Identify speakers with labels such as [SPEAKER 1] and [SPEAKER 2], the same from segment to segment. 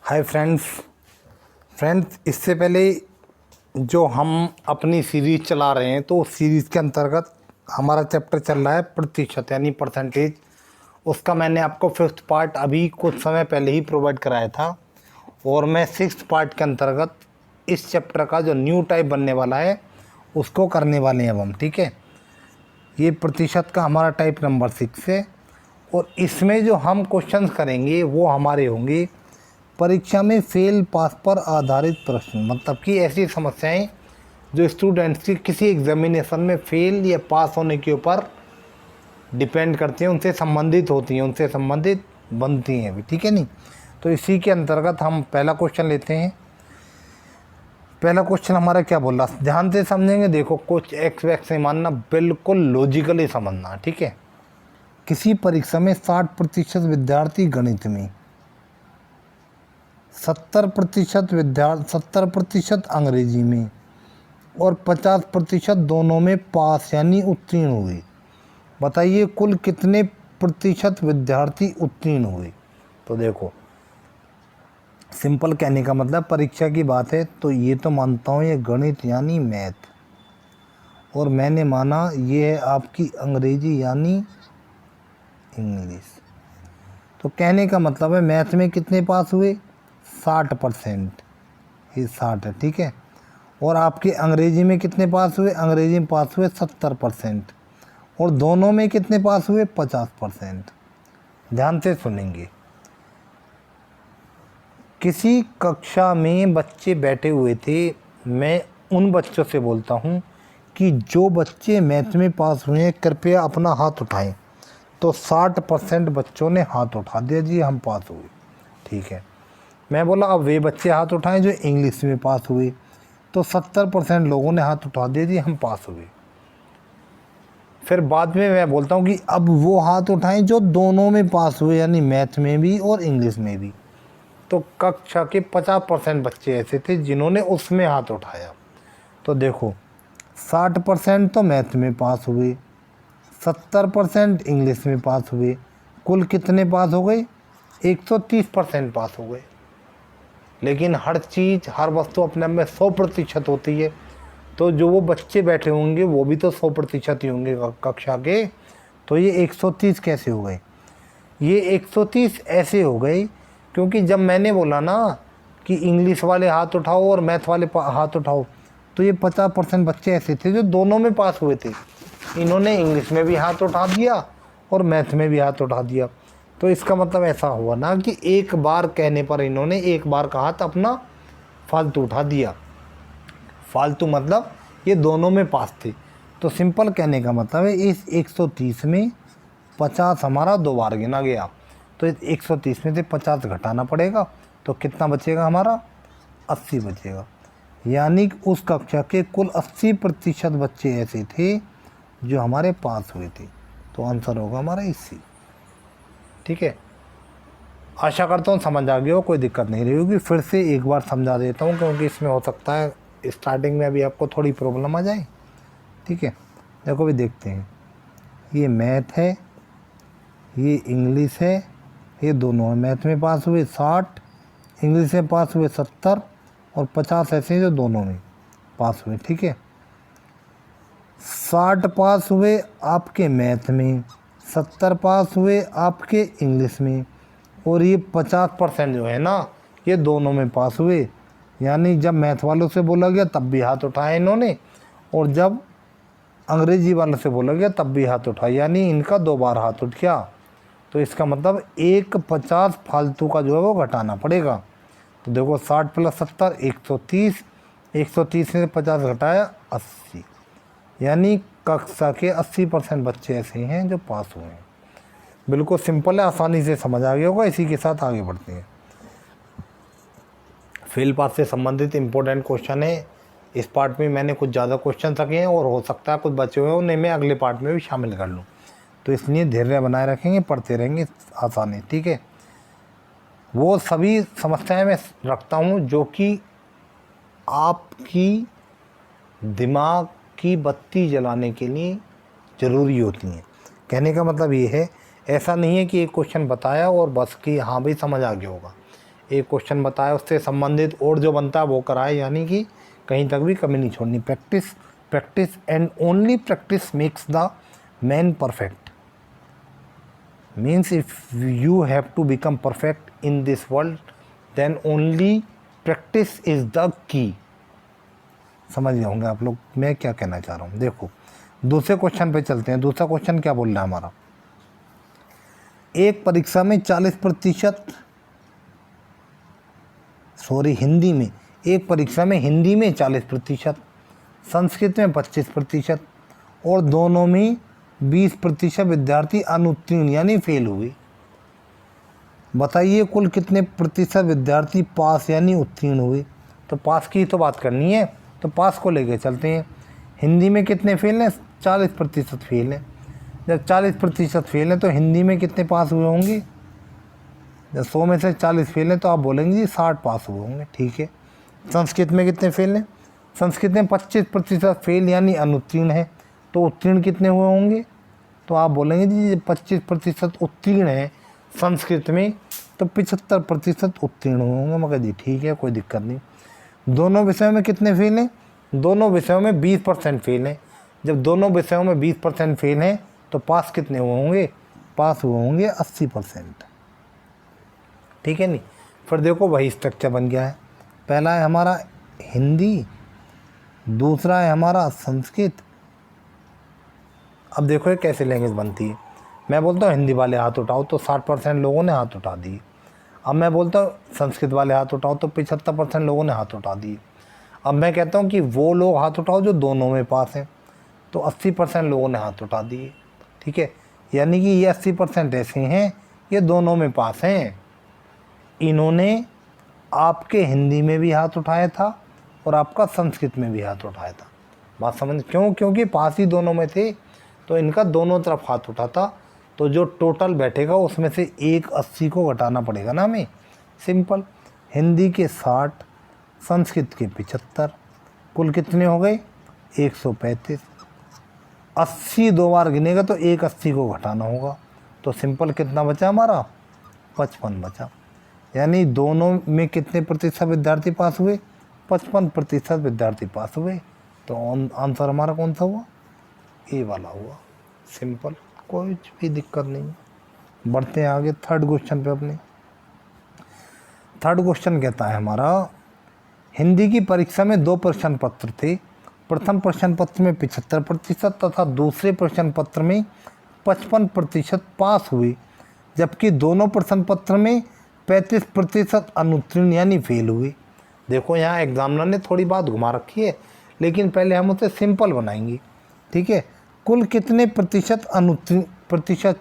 [SPEAKER 1] Hi friends, इससे पहले जो हम अपनी सीरीज़ चला रहे हैं तो उस सीरीज़ के अंतर्गत हमारा चैप्टर चल रहा है प्रतिशत यानी परसेंटेज। उसका मैंने आपको 5th पार्ट अभी कुछ समय पहले ही प्रोवाइड कराया था और मैं 6th पार्ट के अंतर्गत इस चैप्टर का जो न्यू टाइप बनने वाला है उसको करने वाले हैं अब हम। ठीक है, ये प्रतिशत का हमारा टाइप नंबर 6 है और इसमें जो हम क्वेश्चंस करेंगे वो हमारे होंगे परीक्षा में फेल पास पर आधारित प्रश्न। मतलब कि ऐसी समस्याएं जो स्टूडेंट्स की किसी एग्जामिनेशन में फेल या पास होने के ऊपर डिपेंड करती हैं, उनसे संबंधित होती हैं, उनसे संबंधित बनती हैं भी। ठीक है नहीं, तो इसी के अंतर्गत हम पहला क्वेश्चन लेते हैं। पहला क्वेश्चन हमारा क्या बोल रहा है, ध्यान से समझेंगे। देखो, कुछ एक्स वैक्स से मानना, बिल्कुल लॉजिकली समझना। ठीक है, किसी परीक्षा में 60% विद्यार्थी गणित में, 70% अंग्रेजी में और 50% दोनों में पास यानी उत्तीर्ण हुए। बताइए कुल कितने प्रतिशत विद्यार्थी उत्तीर्ण हुए। तो देखो, सिंपल कहने का मतलब परीक्षा की बात है तो ये तो मानता हूँ ये गणित यानी मैथ, और मैंने माना ये है आपकी अंग्रेजी यानी इंग्लिश। तो कहने का मतलब है मैथ में कितने पास हुए, 60%, ये 60 है। ठीक है, और आपके अंग्रेजी में कितने पास हुए, अंग्रेजी में पास हुए 70%, और दोनों में कितने पास हुए, 50%। ध्यान से सुनेंगे। किसी कक्षा में बच्चे बैठे हुए थे, मैं उन बच्चों से बोलता हूँ कि जो बच्चे मैथ में पास हुए हैं कृपया अपना हाथ उठाएं। तो 60% बच्चों ने हाथ उठा दिया, जी हम पास हुए। ठीक है, मैं बोला अब वे बच्चे हाथ उठाएं जो इंग्लिश में पास हुए। तो 70% लोगों ने हाथ उठा दिया, जी हम पास हुए। फिर बाद में मैं बोलता हूँ कि अब वो हाथ उठाएं जो दोनों में पास हुए यानी मैथ में भी और इंग्लिश में भी। तो कक्षा के 50% बच्चे ऐसे थे जिन्होंने उसमें हाथ उठाया। तो देखो, 60% तो मैथ में पास हुए, 70% इंग्लिश में पास हुए, कुल कितने पास हो गए, 130% पास हो गए। लेकिन हर चीज़, हर वस्तु अपने आप में 100% होती है, तो जो वो बच्चे बैठे होंगे वो भी तो 100% ही होंगे कक्षा के। तो ये 130 कैसे हो गए, ये 130 ऐसे हो गए क्योंकि जब मैंने बोला ना कि इंग्लिश वाले हाथ उठाओ और मैथ वाले हाथ उठाओ, तो ये 50% बच्चे ऐसे थे जो दोनों में पास हुए थे। इन्होंने इंग्लिश में भी हाथ उठा दिया और मैथ में भी हाथ उठा दिया। तो इसका मतलब ऐसा हुआ ना कि एक बार कहने पर इन्होंने एक बार का हाथ अपना फालतू उठा दिया। फालतू मतलब ये दोनों में पास थे। तो सिंपल कहने का मतलब है इस 130 में 50 हमारा 2 बार गिना गया, तो 130 में से 50 घटाना पड़ेगा, तो कितना बचेगा हमारा, 80 बचेगा। यानी उस कक्षा के कुल 80% बच्चे ऐसे थे जो हमारे पास हुए थे। तो आंसर होगा हमारा इसी। ठीक है, आशा करता हूँ समझ आ गया हो, कोई दिक्कत नहीं रही होगी। फिर से एक बार समझा देता हूँ क्योंकि इसमें हो सकता है स्टार्टिंग में अभी आपको थोड़ी प्रॉब्लम आ जाए। ठीक है, देखो भी देखते हैं, ये मैथ है, ये इंग्लिश है, ये दोनों है। मैथ में पास हुए 60, इंग्लिश में पास हुए 70 और 50 ऐसे हैं जो दोनों में पास हुए। ठीक है, 60 पास हुए आपके मैथ में, 70 पास हुए आपके इंग्लिश में, और ये 50% जो है ना ये दोनों में पास हुए। यानी जब मैथ वालों से बोला गया तब भी हाथ उठाए इन्होंने, और जब अंग्रेजी वालों से बोला गया तब भी हाथ उठाए, यानी इनका 2 बार हाथ उठ गया। तो इसका मतलब 50 फालतू का जो है वो घटाना पड़ेगा। तो देखो 60 + 70 130, 130 में से 50 घटाया 80, यानी कक्षा के 80% बच्चे ऐसे हैं जो पास हुए हैं। बिल्कुल सिंपल है, आसानी से समझ आ गया होगा। इसी के साथ आगे बढ़ते हैं। फेल पास से संबंधित इम्पोर्टेंट क्वेश्चन है। इस पार्ट में मैंने कुछ ज़्यादा क्वेश्चन रखे हैं और हो सकता है कुछ बचे हुए उन्हें मैं अगले पार्ट में भी शामिल कर लूँ, तो इसलिए धैर्य बनाए रखेंगे, पढ़ते रहेंगे आसानी। ठीक है, वो सभी समस्याएं मैं रखता हूँ जो कि आपकी दिमाग की बत्ती जलाने के लिए ज़रूरी होती हैं। कहने का मतलब ये है, ऐसा नहीं है कि एक क्वेश्चन बताया और बस कि हाँ भाई समझ आ गया होगा। एक क्वेश्चन बताया, उससे संबंधित और जो बनता है वो कराए, यानी कि कहीं तक भी कमी नहीं छोड़नी। Practice practice and only practice makes the man perfect. Means if you have to become perfect in this world then only practice is the key. समझ गए होंगे आप लोग मैं क्या कहना चाह रहा हूँ। देखो दूसरे क्वेश्चन पे चलते हैं। दूसरा क्वेश्चन क्या बोल रहा है हमारा, एक परीक्षा में 40%, सॉरी हिंदी में, एक परीक्षा में हिंदी में 40%, संस्कृत में 25% और दोनों में 20% विद्यार्थी अनुत्तीर्ण यानी फेल हुए। बताइए कुल कितने प्रतिशत विद्यार्थी पास यानी उत्तीर्ण हुए। तो पास की तो बात करनी है, तो पास को लेके चलते हैं। हिंदी में कितने फेल हैं, 40% फेल हैं। जब 40% फेल हैं तो हिंदी में कितने पास हुए होंगे, जब 100 में से 40 फेल हैं तो आप बोलेंगे जी 60 पास हुए होंगे, ठीक है। संस्कृत में कितने फेल हैं, संस्कृत में 25% फेल यानी अनुत्तीर्ण है, तो उत्तीर्ण कितने हुए होंगे, तो आप बोलेंगे जी 25% उत्तीर्ण है संस्कृत में, तो 75% उत्तीर्ण हुए होंगे। मगर जी ठीक है, कोई दिक्कत नहीं। दोनों विषयों में कितने फेल हैं, दोनों विषयों में 20% फेल हैं। जब दोनों विषयों में 20% फेल हैं तो पास कितने हुए होंगे, पास हुए होंगे 80%, ठीक है नहीं। फिर देखो वही स्ट्रक्चर बन गया है। पहला है हमारा हिंदी, दूसरा है हमारा संस्कृत। अब देखो ये कैसे लैंग्वेज बनती है। मैं बोलता हूँ हिंदी वाले हाथ उठाओ तो 60% लोगों ने हाथ उठा दिए। अब मैं बोलता हूँ संस्कृत वाले हाथ उठाओ तो 75% लोगों ने हाथ उठा दिए। अब मैं कहता हूँ कि वो लोग हाथ उठाओ जो दोनों में पास हैं, तो 80% लोगों ने हाथ उठा दिए, ठीक है। यानी कि ये 80% ऐसे हैं ये दोनों में पास हैं। इन्होंने आपके हिंदी में भी हाथ उठाया था और आपका संस्कृत में भी हाथ उठाया था। बात समझ क्यों, क्योंकि पास ही दोनों में थे तो इनका दोनों तरफ हाथ उठा था। तो जो टोटल बैठेगा उसमें से एक 80 को घटाना पड़ेगा ना हमें, सिंपल। हिंदी के 60, संस्कृत के 75, कुल कितने हो गए 135। 80 दो बार गिनेगा तो एक 80 को घटाना होगा, तो सिंपल कितना बचा हमारा 55 बचा। यानी दोनों में कितने प्रतिशत विद्यार्थी पास हुए, 55% विद्यार्थी पास हुए। तो आंसर हमारा कौन सा हुआ, ए वाला हुआ, सिंपल, कोई भी दिक्कत नहीं। बढ़ते हैं आगे थर्ड क्वेश्चन पे अपने। थर्ड क्वेश्चन कहता है हमारा, हिंदी की परीक्षा में 2 प्रश्न पत्र थे। प्रथम प्रश्न पत्र में 75% तथा दूसरे प्रश्न पत्र में 55% पास हुए, जबकि दोनों प्रश्न पत्र में 35% अनुत्तीर्ण यानी फेल हुए। देखो यहाँ एग्जामिनर ने थोड़ी बात घुमा रखी है, लेकिन पहले हम उसे सिंपल बनाएंगे, ठीक है। कुल कितने प्रतिशत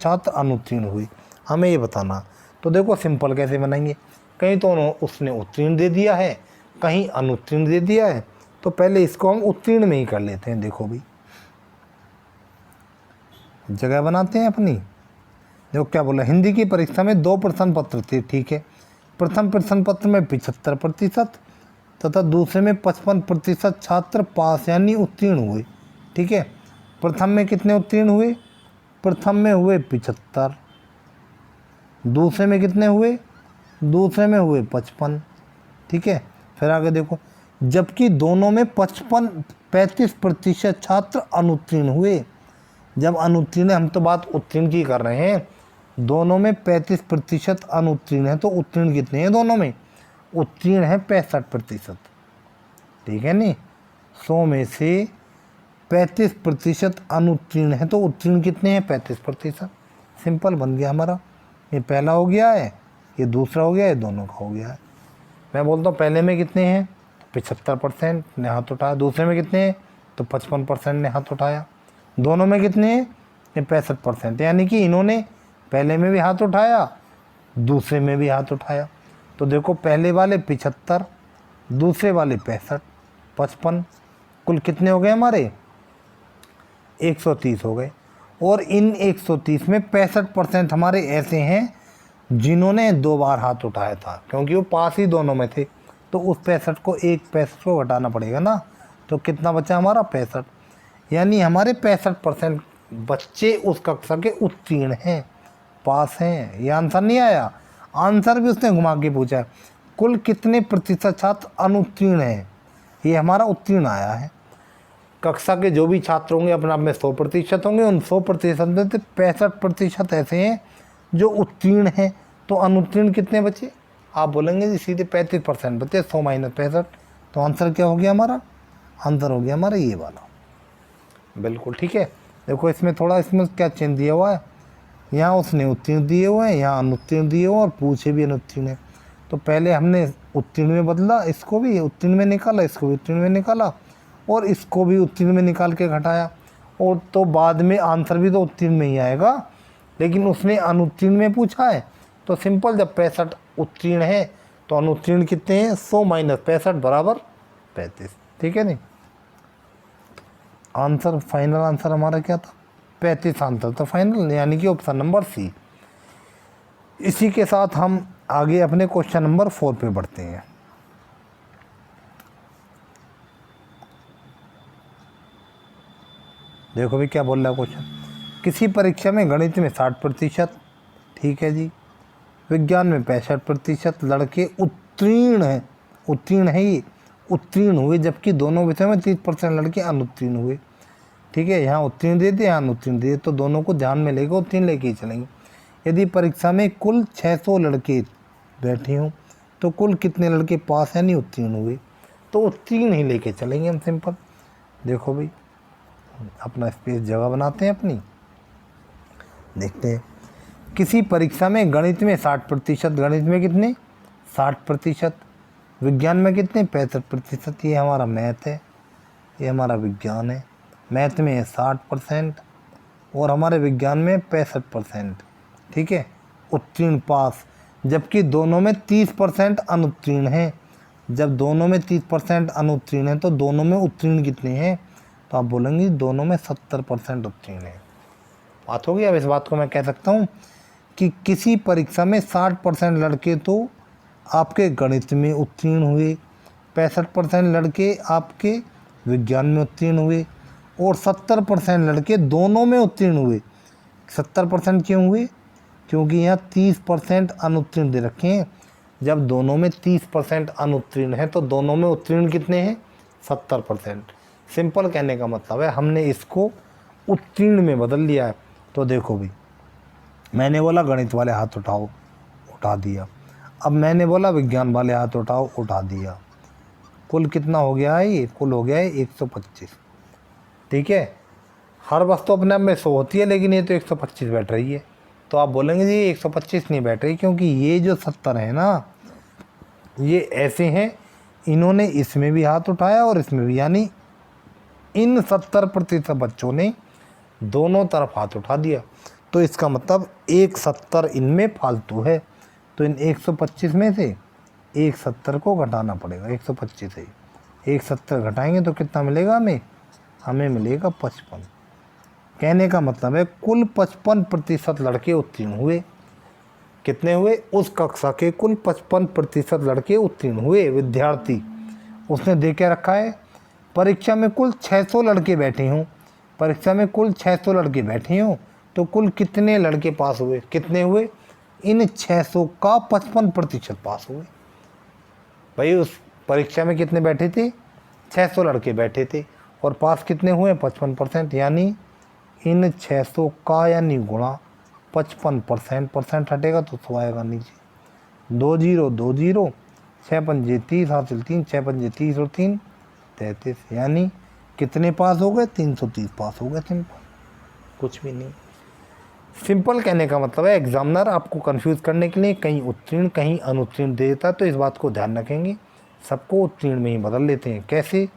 [SPEAKER 1] छात्र अनुत्तीर्ण हुए, हमें ये बताना। तो देखो सिंपल कैसे बनाएंगे, कहीं तो उसने उत्तीर्ण दे दिया है, कहीं अनुत्तीर्ण दे दिया है, तो पहले इसको हम उत्तीर्ण में ही कर लेते हैं। देखो भाई जगह बनाते हैं अपनी। देखो क्या बोला, हिंदी की परीक्षा में 2 प्रश्न पत्र थे, ठीक है। प्रथम प्रश्न पत्र में 75% तथा दूसरे में 55% छात्र पास यानी उत्तीर्ण हुए, ठीक है। प्रथम में कितने उत्तीर्ण हुए, प्रथम में हुए 75, दूसरे में कितने हुए, दूसरे में हुए 55, ठीक है। फिर आगे देखो, जबकि दोनों में 35% छात्र अनुत्तीर्ण हुए। जब अनुत्तीर्ण, हम तो बात उत्तीर्ण की कर रहे हैं, दोनों में 35% अनुत्तीर्ण है, तो उत्तीर्ण कितने हैं दोनों में, उत्तीर्ण है 65%, ठीक है नहीं। 100 में से 35% अनुत्तीर्ण है, तो उत्तीर्ण कितने हैं 35%। सिंपल बन गया हमारा, ये पहला हो गया है, ये दूसरा हो गया, ये दोनों का हो गया है। मैं बोलता हूँ पहले में कितने हैं, 75% ने हाथ उठाया, दूसरे में कितने हैं, तो 55% ने हाथ उठाया, दोनों में कितने हैं, ये 65%। यानी कि इन्होंने पहले में भी हाथ उठाया, दूसरे में भी हाथ उठाया। तो देखो पहले वाले 75, दूसरे वाले 65, 55, कुल कितने हो गए हमारे 130 हो गए। और इन 130 में 65% हमारे ऐसे हैं जिन्होंने 2 बार हाथ उठाया था, क्योंकि वो पास ही दोनों में थे, तो उस 65 को 65 को घटाना पड़ेगा ना, तो कितना बचा हमारा 65। यानी हमारे 65% बच्चे उस कक्षा के उत्तीर्ण हैं, पास हैं। ये आंसर नहीं आया, आंसर भी उसने घुमा के पूछा है। कुल कितने प्रतिशत छात्र अनुत्तीर्ण हैं, ये हमारा उत्तीर्ण आया है। कक्षा के जो भी छात्र होंगे अपने आप में 100% होंगे, उन 100% में से 65% ऐसे हैं जो उत्तीर्ण हैं। तो अनुत्तीर्ण कितने बचे, आप बोलेंगे जी सीधे 35% बचे, 100 माइनस 65। तो आंसर क्या हो गया हमारा, आंसर हो गया हमारा ये वाला, बिल्कुल ठीक है। देखो इसमें थोड़ा इसमें क्या चेंज दिया हुआ है, यहाँ उसने उत्तीर्ण दिए हुए हैं, यहाँ अनुत्तीर्ण दिए हुए और पूछे भी अनुत्तीर्ण है। तो पहले हमने उत्तीर्ण में बदला, इसको भी उत्तीर्ण में निकाला, इसको भी उत्तीर्ण में निकाला और इसको भी उत्तीर्ण में निकाल के घटाया, और तो बाद में आंसर भी तो उत्तीर्ण में ही आएगा। लेकिन उसने अनुत्तीर्ण में पूछा है, तो सिंपल जब 65 उत्तीर्ण है तो अनुत्तीर्ण कितने हैं, 100 माइनस 65 बराबर 35, ठीक है नहीं। आंसर फाइनल आंसर हमारा क्या था, 35 आंसर था फाइनल, यानी कि ऑप्शन नंबर सी। इसी के साथ हम आगे अपने क्वेश्चन नंबर 4 पे बढ़ते हैं। देखो भी क्या बोल रहा है क्वेश्चन, किसी परीक्षा में गणित में 60%, ठीक है जी, विज्ञान में 65% लड़के उत्तीर्ण है ये उत्तीर्ण हुए, जबकि दोनों विषयों में 30% लड़के अनुत्तीर्ण हुए, ठीक है। यहाँ उत्तीर्ण दे दिए, यहाँ अनुत्तीर्ण दे दिए, तो दोनों को ध्यान में लेकर उत्तीर्ण लेके ही चलेंगे। यदि परीक्षा में कुल 600 लड़के बैठे हों तो कुल कितने लड़के पास यानी उत्तीर्ण हुए, तो उत्तीर्ण ही लेके चलेंगे हम सिंपल। देखो भाई अपना स्पेस जगह बनाते हैं अपनी, देखते हैं। किसी परीक्षा में गणित में 60%, गणित में कितने 60%, विज्ञान में कितने 65%, ये हमारा मैथ है, ये हमारा विज्ञान है। मैथ में 60% और हमारे विज्ञान में 65%, ठीक है, उत्तीर्ण पास, जबकि दोनों में 30% अनुत्तीर्ण हैं। जब दोनों में 30% अनुत्तीर्ण हैं तो दोनों में उत्तीर्ण कितने हैं, तो आप बोलेंगे दोनों में 70% उत्तीर्ण है। बात होगी। अब इस बात को मैं कह सकता हूँ कि किसी परीक्षा में 60% लड़के तो आपके गणित में उत्तीर्ण हुए, 65% लड़के आपके विज्ञान में उत्तीर्ण हुए और 70% लड़के दोनों में उत्तीर्ण हुए। 70% क्यों हुए, क्योंकि यहाँ 30% अनुत्तीर्ण दे रखे हैं। जब दोनों में 30% अनुत्तीर्ण है तो दोनों में उत्तीर्ण कितने हैं, 70%। सिंपल कहने का मतलब है हमने इसको उत्तीर्ण में बदल लिया है। तो देखो भी मैंने बोला गणित वाले हाथ उठाओ, उठा दिया। अब मैंने बोला विज्ञान वाले हाथ उठाओ, उठा दिया। कुल कितना हो गया है, ये कुल हो गया है 125, ठीक है। हर वस्तु अपने आप में 100 होती है, लेकिन ये तो 125 बैठ रही है। तो आप बोलेंगे जी 125 नहीं बैठ रही, क्योंकि ये जो 70 है ना, ये ऐसे हैं, इन्होंने इसमें भी हाथ उठाया और इसमें भी, यानी इन 70% बच्चों ने दोनों तरफ हाथ उठा दिया। तो इसका मतलब 170 इनमें फालतू है। तो इन 125 में से 170 को घटाना पड़ेगा, 125 से 170 घटाएंगे तो कितना मिलेगा हमें मिलेगा 55। कहने का मतलब है कुल 55% लड़के उत्तीर्ण हुए। कितने हुए, उस कक्षा के कुल 55% लड़के उत्तीर्ण हुए विद्यार्थी। उसने दे के रखा है परीक्षा में कुल 600 लड़के बैठे हों, परीक्षा में कुल 600 लड़के बैठे हों तो कुल कितने लड़के पास हुए, कितने हुए, इन 600 का 55% पास हुए। भाई उस परीक्षा में कितने बैठे थे, 600 लड़के बैठे थे और पास कितने हुए 55%, यानी इन 600 का यानी गुणा 55%, परसेंट हटेगा तो 100 आएगा नीचे। 2 0 2 0, 6 पंजे 30 हासिल 3, 6 पंजे 30 और 3 33, यानी कितने पास हो गए, 330 पास हो गए। सिंपल, कुछ भी नहीं। सिंपल कहने का मतलब है एग्जामिनर आपको कंफ्यूज करने के लिए कहीं उत्तीर्ण कहीं अनुत्तीर्ण दे देता है, तो इस बात को ध्यान रखेंगे, सबको उत्तीर्ण में ही बदल लेते हैं। कैसे,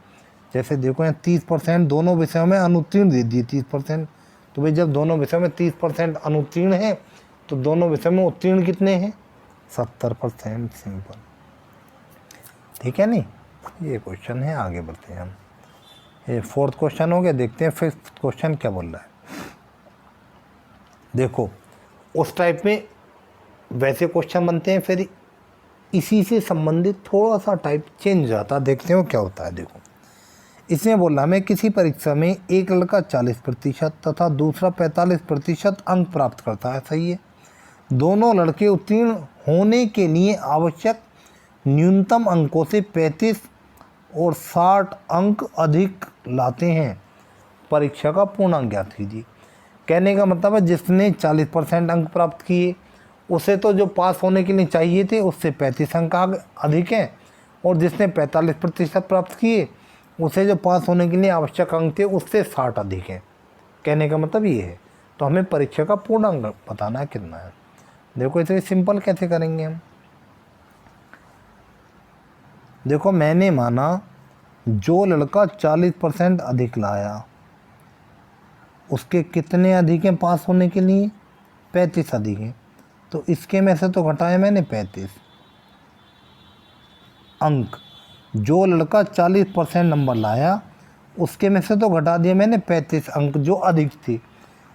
[SPEAKER 1] जैसे देखो यहाँ 30% दोनों विषयों में अनुत्तीर्ण दे दिए 30%। तो भाई जब दोनों विषयों में 30% अनुत्तीर्ण है तो दोनों विषयों में उत्तीर्ण कितने हैं, 70%। सिंपल, ठीक है नहीं। ये क्वेश्चन है, आगे बढ़ते हैं हम। ये 4th क्वेश्चन हो गया, देखते हैं 5th क्वेश्चन क्या बोल रहा है। देखो उस टाइप में वैसे क्वेश्चन बनते हैं, फिर इसी से संबंधित थोड़ा सा टाइप चेंज हो जाता है, देखते हो क्या होता है। देखो इसमें बोला मैं किसी परीक्षा में एक लड़का 40% तथा दूसरा 45% अंक प्राप्त करता है, सही है। दोनों लड़के उत्तीर्ण होने के लिए आवश्यक न्यूनतम अंकों से 35 और 60 अंक अधिक लाते हैं, परीक्षा का पूर्णांक ज्ञात कीजिए। कहने का मतलब है जिसने 40% अंक प्राप्त किए उसे तो जो पास होने के लिए चाहिए थे उससे 35 अंक अधिक हैं, और जिसने 45% प्राप्त किए उसे जो पास होने के लिए आवश्यक अंक थे उससे 60 अधिक हैं। कहने का मतलब ये है। तो हमें परीक्षा का पूर्णांक बताना है कितना है। देखो इसे सिंपल कैसे करेंगे हम। देखो मैंने माना जो लड़का 40% अधिक लाया उसके कितने अधिक हैं पास होने के लिए, 35 अधिक हैं। तो इसके में से तो घटाया मैंने 35 अंक। जो लड़का 40% नंबर लाया उसके में से तो घटा दिया मैंने 35 अंक जो अधिक थी,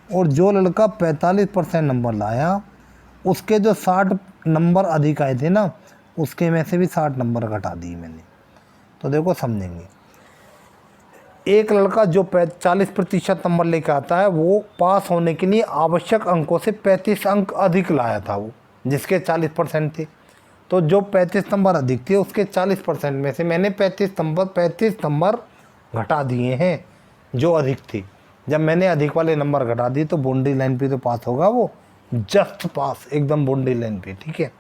[SPEAKER 1] और जो लड़का 45% नंबर लाया उसके जो 60 नंबर अधिक आए थे ना उसके में से भी 60 नंबर घटा दिए मैंने। तो देखो समझेंगे, एक लड़का जो 40% नंबर लेकर आता है वो पास होने के लिए आवश्यक अंकों से 35 अंक अधिक लाया था, वो जिसके 40% थे। तो जो 35 नंबर अधिक थे उसके 40% में से मैंने 35 नंबर घटा दिए हैं जो अधिक थे। जब मैंने अधिक वाले नंबर घटा दिए तो बाउंड्री लाइन पे तो पास होगा वो, जस्ट पास, एकदम बाउंड्री लाइन पे, ठीक है।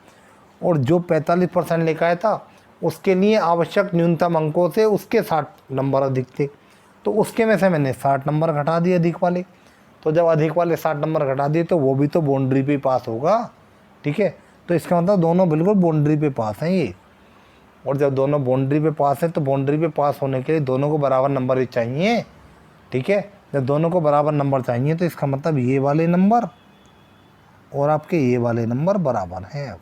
[SPEAKER 1] और जो 45% लेकर आया था उसके लिए आवश्यक न्यूनतम अंकों से उसके 60 नंबर अधिक थे, तो उसके में से मैंने 60 नंबर घटा दिए अधिक वाले। तो जब अधिक वाले 60 नंबर घटा दिए तो वो भी तो बाउंड्री पे पास होगा, ठीक है। तो इसका मतलब दोनों बिल्कुल बाउंड्री पे पास हैं ये। और जब दोनों बाउंड्री पे पास हैं तो बाउंड्री पे पास होने के लिए दोनों को बराबर नंबर ही चाहिए, ठीक है। जब दोनों को बराबर नंबर चाहिए तो इसका मतलब ये वाले नंबर और आपके ये वाले नंबर बराबर हैं। अब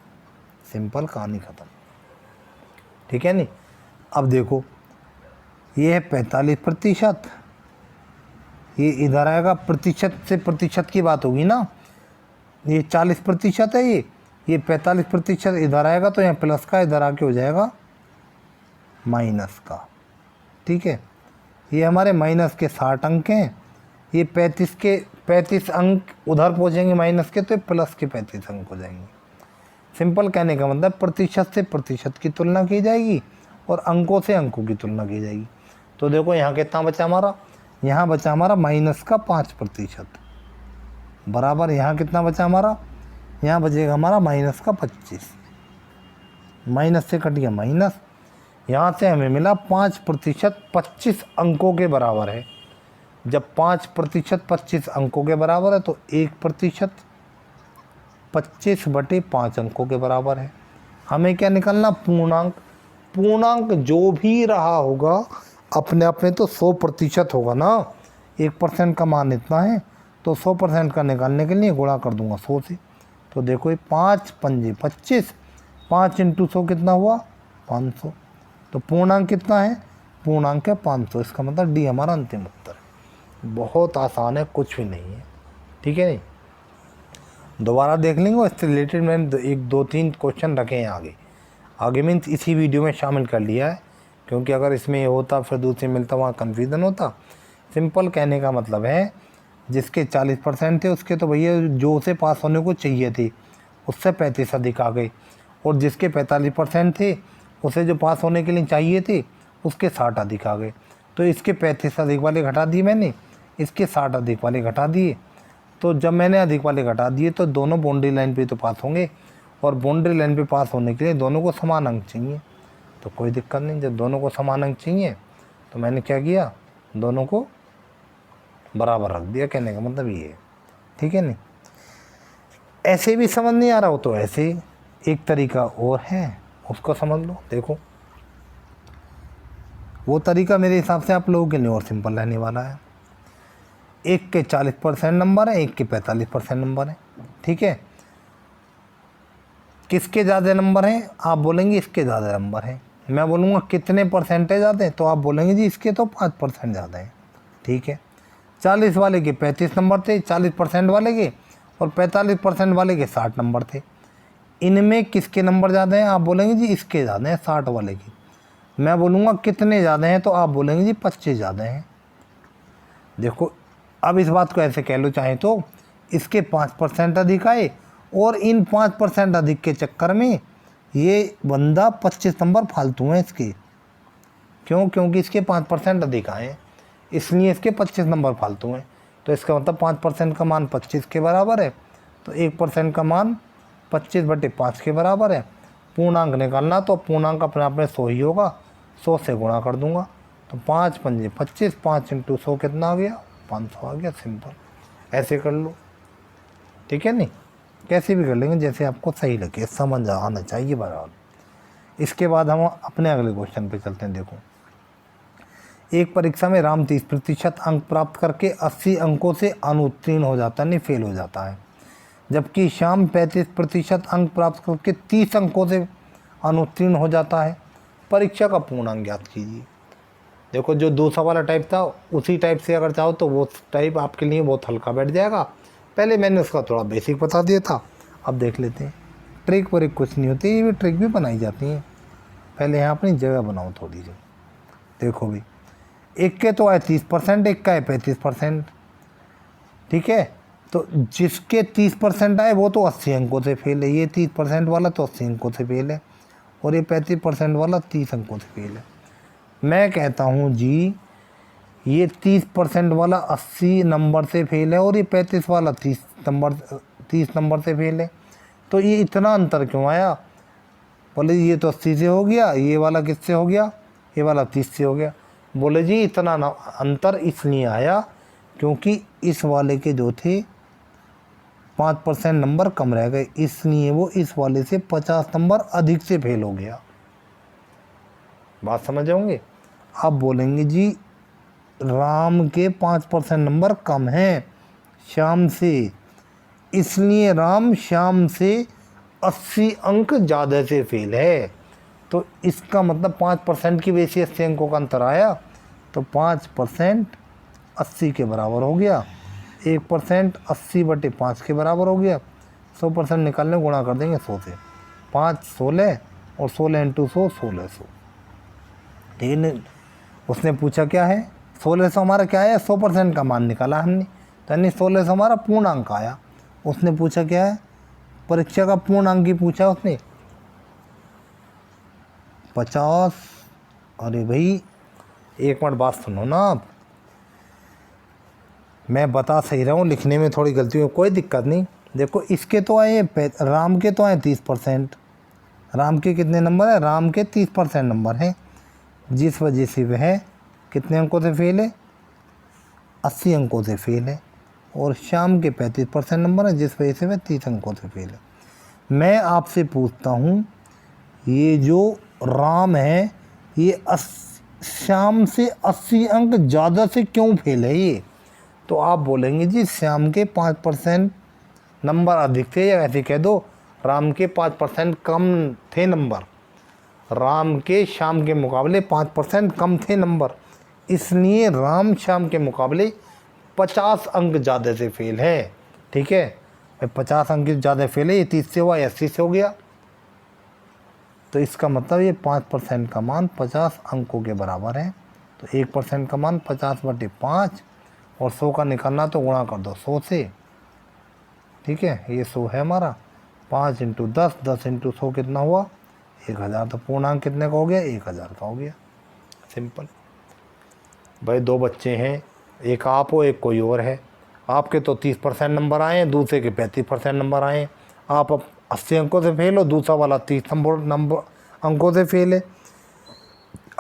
[SPEAKER 1] सिंपल कहानी ख़त्म, ठीक है नहीं। अब देखो ये है 45%, ये इधर आएगा, प्रतिशत से प्रतिशत की बात होगी ना, ये 40% है, ये 45% इधर आएगा तो यहाँ प्लस का इधर आके हो जाएगा माइनस का, ठीक है। ये हमारे माइनस के 60 अंक हैं, ये 35 अंक उधर पहुँचेंगे माइनस के तो प्लस के 35 अंक हो जाएंगे। सिंपल कहने का मतलब प्रतिशत से प्रतिशत की तुलना की जाएगी और अंकों से अंकों की तुलना की जाएगी। तो देखो यहाँ कितना बचा हमारा, यहाँ बचा हमारा माइनस का 5%, बराबर यहाँ कितना बचा हमारा, यहाँ बचेगा हमारा माइनस का 25, माइनस से कट गया माइनस, यहाँ से हमें मिला 5%, 25 अंकों के बराबर है। जब 5% 25 अंकों के बराबर है तो 1% 25/5 अंकों के बराबर है। हमें क्या निकालना, पूर्णांक। पूर्णांक जो भी रहा होगा अपने आप में तो 100% होगा ना, 1% का मान इतना है तो 100% का निकालने के लिए गुणा कर दूंगा 100 से। तो देखो ये 5 पंजे 25, 5 × 100 कितना हुआ 500। तो पूर्णांक कितना है, पूर्णांक है 500। इसका मतलब डी हमारा अंतिम उत्तर है। बहुत आसान है, कुछ भी नहीं है, ठीक है नहीं। दोबारा देख लेंगे, और इससे रिलेटेड मैंने 1 2 3 क्वेश्चन रखे हैं आगे मीन्स इसी वीडियो में शामिल कर लिया है, क्योंकि अगर इसमें ये होता फिर दूसरे मिलता वहाँ कन्फ्यूज़न होता। सिंपल कहने का मतलब है जिसके 40% थे उसके तो भैया जो उसे पास होने को चाहिए थे उससे 35 अधिक आ गए, और जिसके 45% थे उसे जो पास होने के लिए चाहिए थे उसके 60 अधिक आ गए। तो इसके 35 अधिक वाले घटा दिए मैंने, इसके 60 अधिक वाले घटा दिए। तो जब मैंने अधिक वाले घटा दिए तो दोनों बाउंड्री लाइन पे तो पास होंगे, और बाउंड्री लाइन पे पास होने के लिए दोनों को समान अंक चाहिए। तो कोई दिक्कत नहीं, जब दोनों को समान अंक चाहिए तो मैंने क्या किया, दोनों को बराबर रख दिया। कहने का मतलब ये है, ठीक है नहीं। ऐसे भी समझ नहीं आ रहा हो तो ऐसे एक तरीका और है, उसको समझ लो। देखो वो तरीका मेरे हिसाब से आप लोगों के लिए और सिंपल रहने वाला है। एक के 40% नंबर है, एक के 45% नंबर है, ठीक है। किसके ज़्यादा नंबर हैं, आप बोलेंगे इसके ज़्यादा नंबर हैं। मैं बोलूँगा कितने परसेंटेज ज़्यादा हैं, तो आप बोलेंगे जी इसके तो 5% ज़्यादा हैं, ठीक है। 40 वाले के 35 नंबर थे, 40% वाले के, और 45% वाले के 60 नंबर थे। इनमें किसके नंबर ज़्यादा हैं, आप बोलेंगे जी इसके ज़्यादा हैं 60 वाले के। मैं बोलूँगा कितने ज़्यादा हैं, तो आप बोलेंगे जी 25 ज़्यादा हैं। देखो अब इस बात को ऐसे कह लो चाहे तो, इसके 5% अधिक आए और इन 5% अधिक के चक्कर में ये बंदा 25 नंबर फालतू हैं इसके। क्यों? क्योंकि इसके 5% अधिक आए, इसलिए इसके 25 नंबर फालतू हैं। तो इसका मतलब 5% का मान 25 के बराबर है, तो 1% का मान 25/5 के बराबर है। पूर्णांक निकालना तो पूर्णांक अपने आप में 100 ही होगा, 100 से गुणा कर दूंगा तो 5 पंजे 25, 5 × 100 कितना आ गया? 500 आ गया। सिंपल, ऐसे कर लो, ठीक है। नहीं कैसे भी कर लेंगे, जैसे आपको सही लगे, समझ आना चाहिए बराबर। इसके बाद हम अपने अगले क्वेश्चन पे चलते हैं। देखो, एक परीक्षा में राम 30% अंक प्राप्त करके 80 अंकों से अनुत्तीर्ण हो जाता है, नहीं फेल हो जाता है, जबकि श्याम 35% अंक प्राप्त करके 30 अंकों से अनुत्तीर्ण हो जाता है। परीक्षा का पूर्णांक ज्ञात कीजिए। देखो, जो दूसरा वाला टाइप था उसी टाइप से अगर चाहो तो वो टाइप आपके लिए बहुत हल्का बैठ जाएगा। पहले मैंने उसका थोड़ा बेसिक बता दिया था, अब देख लेते हैं। ट्रिक वरिक कुछ नहीं होती, ये भी ट्रिक भी बनाई जाती हैं। पहले यहाँ अपनी जगह बनाओ थोड़ी सी। देखो भाई, एक के तो आए 30%, एक का है 35%, ठीक है। तो जिसके 30% आए वो तो 80 अंकों से फेल है, ये 30% वाला तो 80 अंकों से फेल है, और ये 35% वाला 30 अंकों से फेल है। मैं कहता हूँ जी, ये 30% वाला 80 नंबर से फेल है और ये 35 वाला 30 नंबर से फेल है। तो ये इतना अंतर क्यों आया? बोले ये तो 80 से हो गया, ये वाला किससे हो गया? ये वाला 30 से हो गया। बोले जी इतना अंतर इसलिए आया क्योंकि इस वाले के जो थे 5% नंबर कम रह गए, इसलिए वो इस वाले से 50 नंबर अधिक से फेल हो गया। बात समझ जाओगे? आप बोलेंगे जी राम के 5% नंबर कम हैं श्याम से, इसलिए राम श्याम से 80 अंक ज़्यादा से फेल है। तो इसका मतलब 5% की वजह से 80 अंकों का अंतर आया, तो 5% 80 के बराबर हो गया, 1% 80/5 के बराबर हो गया। 100% निकालने गुणा कर देंगे 100 से, 5 16 और 16 × 100 1600। ठीक है। उसने पूछा क्या है? 1600 हमारा क्या है? 100% का मान निकाला हमने, तो यानी 1600 हमारा पूर्णांक आया। उसने पूछा क्या है? परीक्षा का पूर्णांक ही पूछा उसने, 50। अरे भाई एक मिनट बात सुनो ना आप, मैं बता सही रहा हूँ, लिखने में थोड़ी गलती हुई, कोई दिक्कत नहीं। देखो इसके तो आए, राम के तो आए 30%। राम के कितने नंबर है? राम के 30% नंबर हैं, जिस वजह से वह कितने अंकों से फेल है? 80 अंकों से फेल है। और श्याम के 35% नंबर है, जिस वजह से वह 30 अंकों से फेल है। मैं आपसे पूछता हूँ, ये जो राम है ये श्याम से 80 अंक ज़्यादा से क्यों फेल है ये? तो आप बोलेंगे जी श्याम के 5% नंबर अधिक थे, या ऐसे कह दो राम के 5% कम थे नंबर। राम के श्याम के मुकाबले 5% कम थे नंबर, इसलिए राम श्याम के मुकाबले 50 अंक ज़्यादा से फेल है। ठीक है, 50 अंक ज़्यादा फेल है, ये 30 से हुआ, 80 से हो गया। तो इसका मतलब ये 5% का मान 50 अंकों के बराबर है। तो 1% का मान 50/5, और 100 का निकालना तो गुणा कर दो 100 से। ठीक है, ये 100 है हमारा। 5 × 10, 10 × 100 कितना हुआ? 1000। तो पूर्णांक कितने का हो गया? 1000 का हो गया। सिंपल। भाई दो बच्चे हैं, एक आप हो एक कोई और है। आपके तो 30% नंबर आए हैं, दूसरे के 35% नंबर आए हैं। आप 80 अंकों से फेल हो, दूसरा वाला 30 नंबर अंकों से फेल है।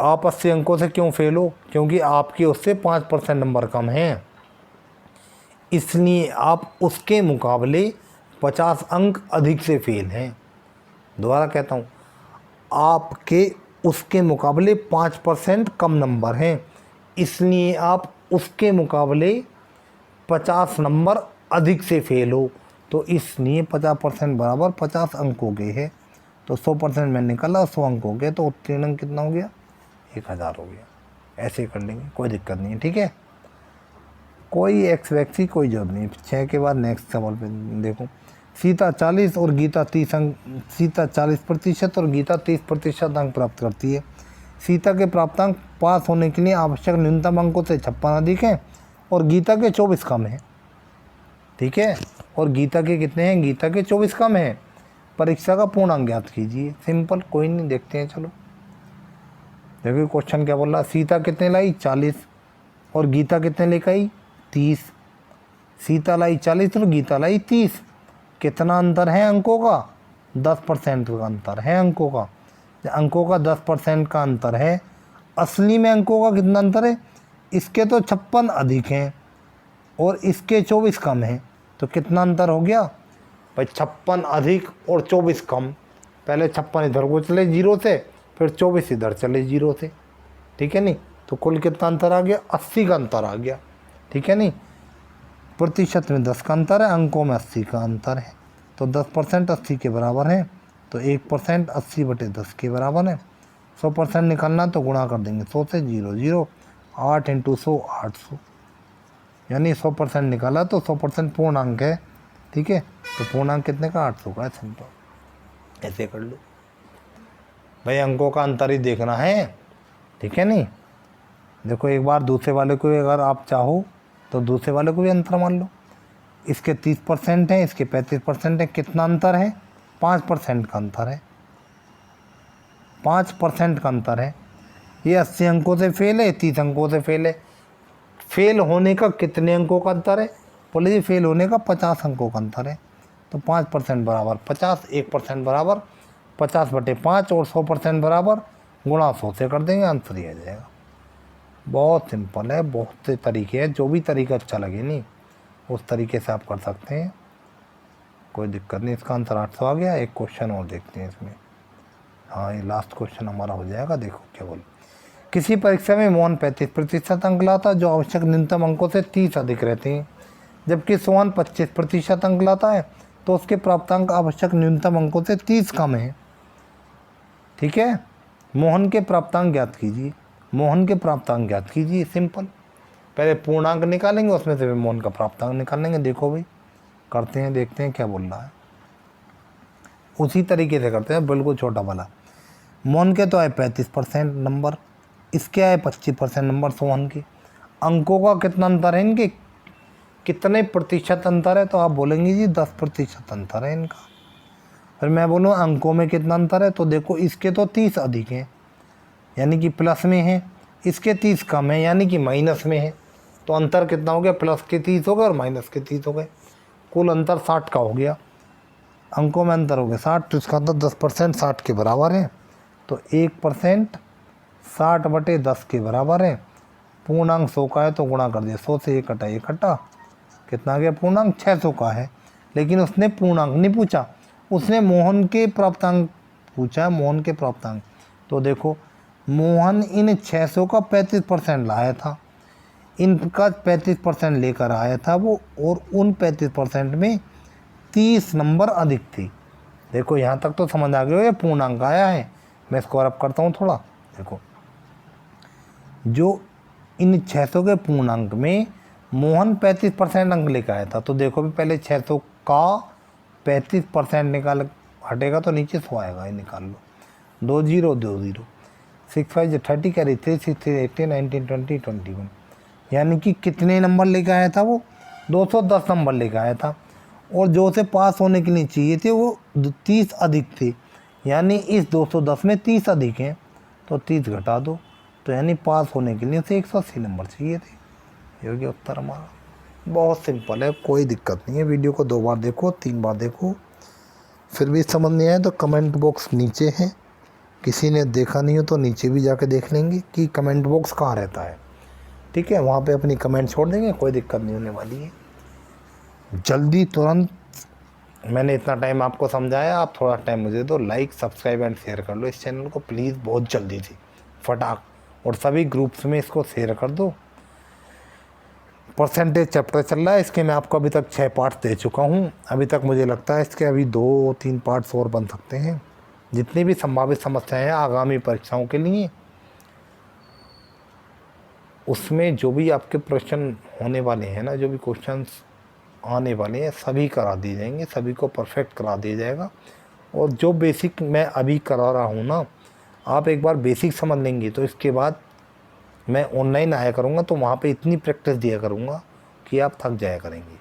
[SPEAKER 1] आप 80 अंकों से क्यों फेल हो? क्योंकि आपके उससे 5% नंबर कम हैं, इसलिए आप उसके मुकाबले 50 अंक अधिक से फेल हैं। दोबारा कहता हूँ, आपके उसके मुकाबले 5% कम नंबर हैं, इसलिए आप उसके मुकाबले 50 नंबर अधिक से फेल हो। तो इसलिए 50% बराबर 50 अंक हो गए है। तो 100% में निकला, 100 अंक हो गए, तो उत्तीर्ण अंक कितना हो गया? 1000 हो गया। ऐसे कर लेंगे, कोई दिक्कत नहीं है। ठीक है, कोई एक्सपेक्सी कोई जरूरत नहीं। 6 के बाद नेक्स्ट सवाल पे देखो। सीता 40 और गीता 30 अंक, सीता 40% और गीता 30% अंक प्राप्त करती है। सीता के प्राप्तांक पास होने के लिए आवश्यक न्यूनतम अंकों से 56 अधिक हैं और गीता के 24 कम हैं। ठीक है, और गीता के कितने हैं? गीता के 24 कम हैं। परीक्षा का पूर्णांक ज्ञात कीजिए। सिंपल, कोई नहीं, देखते हैं। चलो देखिए क्वेश्चन क्या बोल रहा है। सीता कितने लाई? 40। और गीता कितने लेकर आई? 30। सीता लाई 40 और गीता लाई 30। कितना अंतर है अंकों का? 10% का अंतर है अंकों का। अंकों का 10% का अंतर है। असली में अंकों का कितना अंतर है? इसके तो 56 अधिक हैं और इसके 24 कम हैं। तो कितना अंतर हो गया भाई? 56 अधिक और 24 कम। पहले 56 इधर को चले 0 से, फिर 24 इधर चले 0 से। ठीक है नहीं? तो कुल कितना अंतर आ गया? 80 का अंतर आ गया। ठीक है नहीं? प्रतिशत में 10 का अंतर है, अंकों में 80 का अंतर है। तो 10% 80 के बराबर है, तो 1% 80/10 के बराबर है। 100% निकालना तो गुणा कर देंगे 100 से। 0 0 8 × 100 800, यानी 100% निकाला तो 100% पूर्णांक है। ठीक है, तो पूर्णांक कितने का? 800 का है। सिंपल, ऐसे कर लो भाई, अंकों का अंतर ही देखना है। ठीक है नहीं? देखो एक बार दूसरे वाले को अगर आप चाहो तो दूसरे वाले को भी अंतर मान लो। इसके 30% है, इसके 35% है। कितना अंतर है? 5% का अंतर है। 5% का अंतर है। ये 80 अंकों से फेल है, 30 अंकों से फेल है। फेल होने का कितने अंकों का अंतर है? बोले जी फेल होने का 50 अंकों का अंतर है। तो 5% बराबर 50, 1% बराबर 50/5 और 100% बराबर गुणा 100 से कर देंगे, आंसर ही आ जाएगा। बहुत सिंपल है, बहुत से तरीके हैं, जो भी तरीका अच्छा लगे नहीं उस तरीके से आप कर सकते हैं, कोई दिक्कत नहीं। इसका आंसर 800 आ गया। एक क्वेश्चन और देखते हैं इसमें। हाँ, ये लास्ट क्वेश्चन हमारा हो जाएगा। देखो क्या बोल। किसी परीक्षा में मोहन 35% अंक लाता जो आवश्यक न्यूनतम अंकों से 30 अधिक रहते हैं, जबकि सोहन 25% अंक लाता है तो उसके प्राप्तांक आवश्यक न्यूनतम अंकों से 30 कम है। ठीक है, मोहन के प्राप्तांक ज्ञात कीजिए। मोहन के प्राप्तांक ज्ञात कीजिए। सिंपल, पहले पूर्णांक निकालेंगे, उसमें से मोहन का प्राप्तांक निकालेंगे। देखो भाई करते हैं, देखते हैं क्या बोल रहा है। उसी तरीके से करते हैं, बिल्कुल छोटा वाला। मोहन के तो आए 35% नंबर, इसके आए 25% नंबर सोहन के। अंकों का कितना अंतर है इनके? कितने प्रतिशत अंतर है? तो आप बोलेंगे जी 10% अंतर है इनका। फिर मैं बोलूँ अंकों में कितना अंतर है? तो देखो इसके तो 30 अधिक हैं, यानी कि प्लस में है। इसके 30 कम है, यानी कि माइनस में है। तो अंतर कितना हो गया? प्लस के 30 हो गए और माइनस के 30 हो गए। कुल अंतर 60 का हो गया। अंकों में अंतर हो गया 60, तो इसका अंतर 10% 60 के बराबर है। तो 1% 60/10 के बराबर है। पूर्णांक 100 का है तो गुणा कर दिया 100 से। 1 कटा 1 कटा, कितना आ गया? पूर्णांक 600 का है। लेकिन उसने पूर्णांक नहीं पूछा, उसने मोहन के प्राप्तांक पूछा। मोहन के प्राप्तांक, तो देखो मोहन इन 600 का 35% लाया था, इनका 35% लेकर आया था वो, और उन 35% में 30 नंबर अधिक थी। देखो यहाँ तक तो समझ आ गया, ये पूर्णांक आया है। मैं इसको और करता हूँ थोड़ा। देखो जो इन 600 के पूर्णांक में मोहन 35% अंक लेकर आया था, तो देखो भी पहले 600 का 35% निकाल हटेगा तो नीचे 100 आएगा, ये निकाल लो। 2 0 2 0 6 5 30 कैरी 3 6 3 18 19 20 21, यानी कि कितने नंबर लेकर आया था वो? 210 नंबर लेकर आया था। और जो उसे पास होने के लिए चाहिए थे वो 30 अधिक थे, यानी इस 210 में 30 अधिक हैं, तो 30 घटा दो, तो यानी पास होने के लिए उसे 180 नंबर चाहिए थे। ये हो गया उत्तर हमारा। बहुत सिंपल है, कोई दिक्कत नहीं है। वीडियो को 2 बार देखो, 3 बार देखो, फिर भी समझ नहीं आए तो कमेंट बॉक्स नीचे है, किसी ने देखा नहीं हो तो नीचे भी जाके देख लेंगे कि कमेंट बॉक्स कहाँ रहता है। ठीक है, वहाँ पे अपनी कमेंट छोड़ देंगे, कोई दिक्कत नहीं होने वाली है। जल्दी तुरंत, मैंने इतना टाइम आपको समझाया, आप थोड़ा टाइम मुझे दो। लाइक सब्सक्राइब एंड शेयर कर लो इस चैनल को प्लीज़, बहुत जल्दी थी फटाक। और सभी ग्रुप्स में इसको शेयर कर दो। परसेंटेज चैप्टर चल रहा है, इसके मैं आपको अभी तक 6 पार्ट्स दे चुका हूँ। अभी तक मुझे लगता है इसके अभी 2-3 पार्ट्स और बन सकते हैं। जितनी भी संभावित समस्याएं हैं आगामी परीक्षाओं के लिए, उसमें जो भी आपके प्रश्न होने वाले हैं ना, जो भी क्वेश्चंस आने वाले हैं, सभी करा दिए जाएंगे, सभी को परफेक्ट करा दिया जाएगा। और जो बेसिक मैं अभी करा रहा हूँ ना, आप एक बार बेसिक समझ लेंगे तो इसके बाद मैं ऑनलाइन आया करूँगा, तो वहाँ पे इतनी प्रैक्टिस दिया करूँगा कि आप थक जाया करेंगे।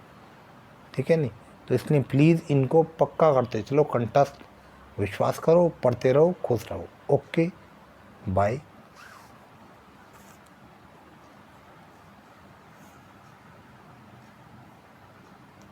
[SPEAKER 1] ठीक है नहीं? तो इसलिए प्लीज़ इनको पक्का करते चलो, कंठस्थ। विश्वास करो, पढ़ते रहो, खुश रहो। Okay, bye.